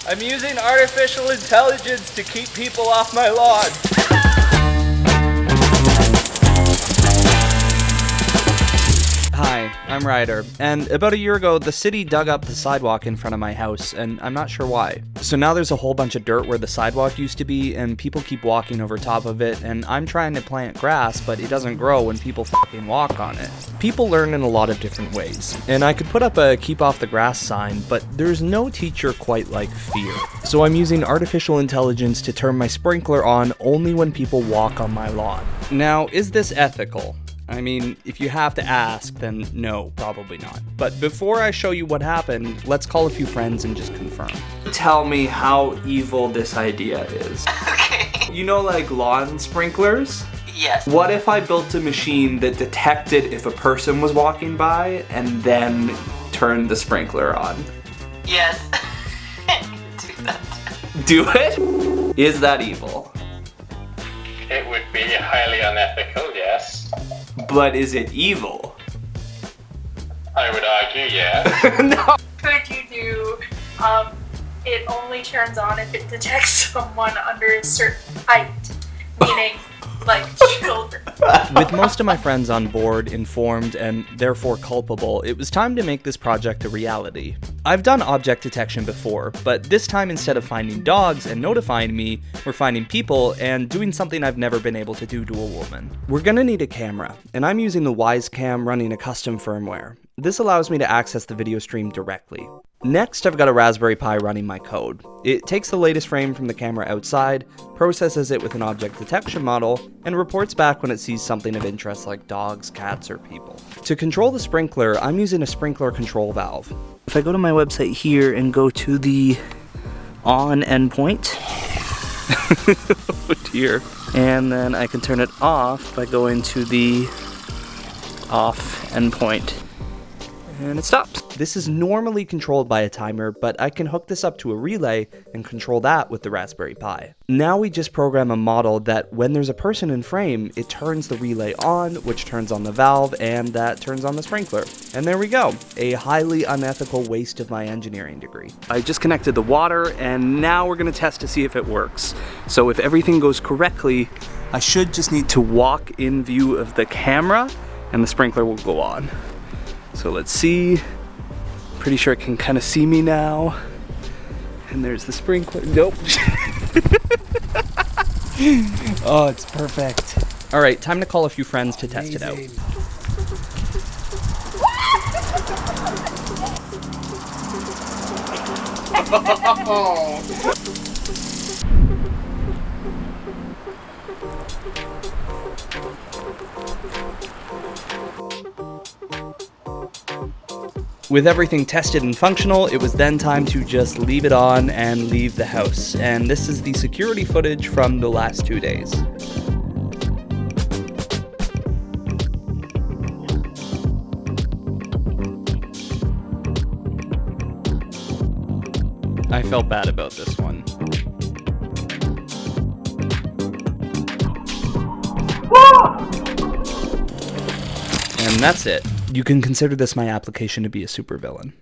I'm using artificial intelligence to keep people off my lawn. Hi, I'm Ryder, and about a year ago, the city dug up the sidewalk in front of my house, and I'm not sure why. So now there's a whole bunch of dirt where the sidewalk used to be, and people keep walking over top of it, and I'm trying to plant grass, but it doesn't grow when people fucking walk on it. People learn in a lot of different ways, and I could put up a keep off the grass sign, but there's no teacher quite like fear. So I'm using artificial intelligence to turn my sprinkler on only when people walk on my lawn. Now, is this ethical? I mean, if you have to ask, then no, probably not. But before I show you what happened, let's call a few friends and just confirm. Tell me how evil this idea is. Okay. You know, like lawn sprinklers? Yes. What if I built a machine that detected if a person was walking by and then turned the sprinkler on? Yes. Do that. Do it? Is that evil? It would be highly unethical, yes. But is it evil? I would argue, yes. No. Could you do, it only turns on if it detects someone under a certain height, meaning, like, children. With most of my friends on board, informed, and therefore culpable, it was time to make this project a reality. I've done object detection before, but this time instead of finding dogs and notifying me, we're finding people and doing something I've never been able to do to a woman. We're gonna need a camera, and I'm using the Wisecam running a custom firmware. This allows me to access the video stream directly. Next, I've got a Raspberry Pi running my code. It takes the latest frame from the camera outside, processes it with an object detection model, and reports back when it sees something of interest like dogs, cats, or people. To control the sprinkler, I'm using a sprinkler control valve. If I go to my website here and go to the on endpoint, here, and then I can turn it off by going to the off endpoint. And it stops. This is normally controlled by a timer, but I can hook this up to a relay and control that with the Raspberry Pi. Now we just program a model that when there's a person in frame, it turns the relay on, which turns on the valve, and that turns on the sprinkler. And there we go, a highly unethical waste of my engineering degree. I just connected the water, and now we're gonna test to see if it works. So if everything goes correctly, I should just need to walk in view of the camera, and the sprinkler will go on. So let's see. Pretty sure it can kind of see me now. And there's the sprinkler. Nope. Oh, it's perfect. All right, time to call a few friends to test it out. With everything tested and functional, it was then time to just leave it on and leave the house. And this is the security footage from the last 2 days. I felt bad about this one. And that's it. You can consider this my application to be a supervillain.